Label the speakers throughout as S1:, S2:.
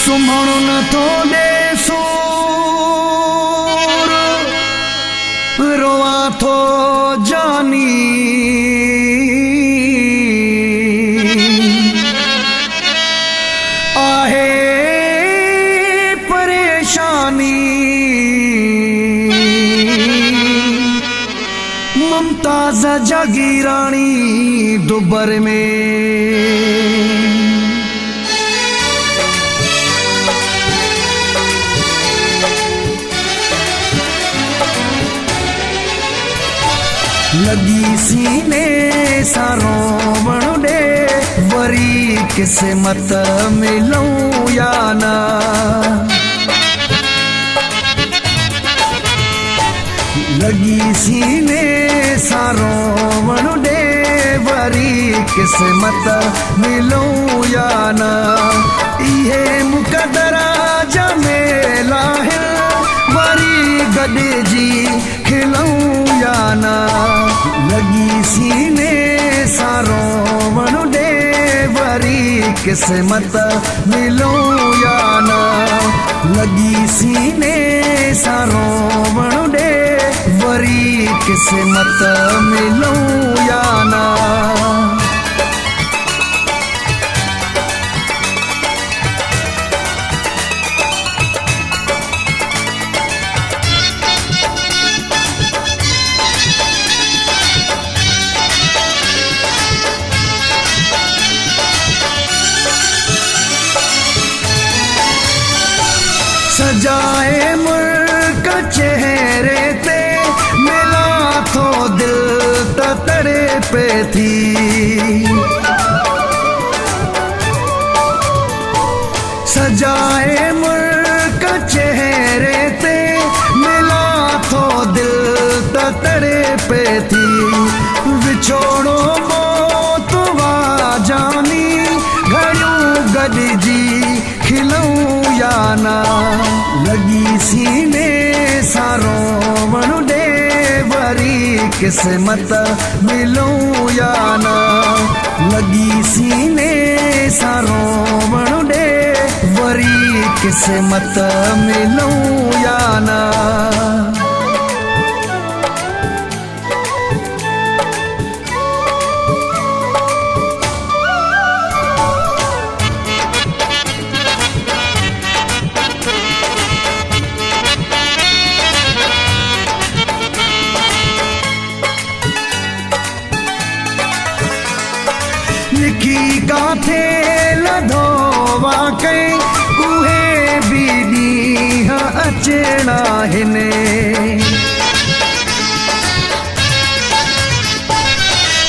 S1: सुमण न थो ॾे सूर रोआ थो जानी आहे परेशानी मुमताज़ जागीरानी दुबर में लगी सीने सारो वणुडे वरी किस्मत मिलूं या ना लगी सीने सारो वणुडे वरी किस्मत मिलूं या ना इहे मुक़दरा जमेला है वरी गॾिजी खिलूं या ना लगी सीने सारो वणुडे वरी किस्मत मिलूं या ना लगी सीने सारो वणुडे वरी किस्मत मिलूं या ना सजाए मुल्क चेहरे ते मिला थो दिल तड़े पे थी सजाए मुल्क चेहरे ते मिला थो दिल तड़े पे थी विछोड़ो मौत वा जानी घड़ियूं गॾिजी खिलूं या ना लगी सीने सारो वणुडे वरी किस्मत मिलूं या ना लगी सीने सारो वणुडे वरी किस्मत मिलूं या ना लिखी काथे लधो वाकई उहे भी ॾींहं अचणा हिने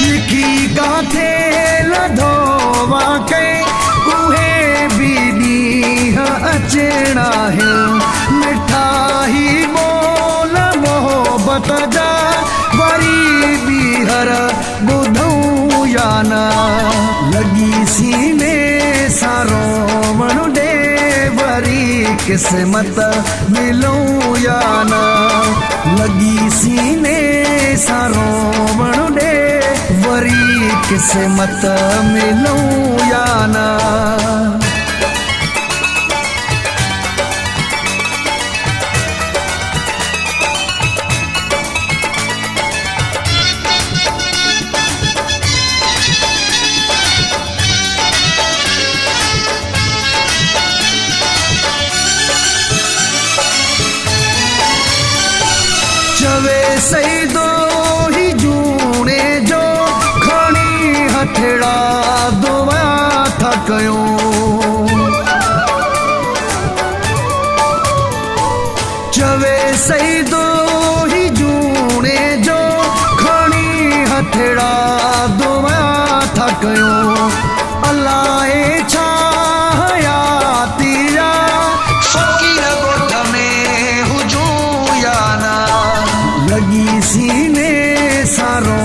S1: लिखी काथे लधो वाकई उहे भी ॾींहं अचणा हिन मिठा ही बोल मोहब्बत जा वरी ॿीहर ॿुधूं या ना लगी सीने सारो वणुडे वरी किस्मत मिलूं या ना लगी सीने सारो वणुडे वरी किस्मत मिलूं या ना चवे सही दो ही जूने जो खणी हथड़ा दुआ था कयूं चवे सही दो ही जूने जो खणी हथड़ा दुआ था कयूं अल्लाह छा हयाती जा फकीर ॻोठ में हुजूं या ना लगी सीने सारो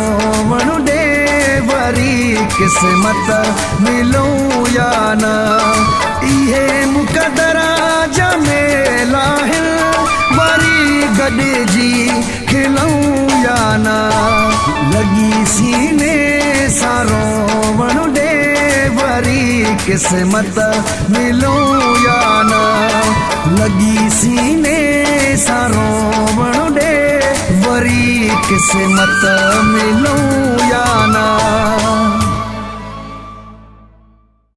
S1: वणुडे वरी किस्मत मिलूं या ना खिलऊं या ना, लगी सीने सारो वणु दे वरी किस्मत मिलूं या ना, लगी सीने सारो वणु दे वरी किस्मत मिलूं या ना।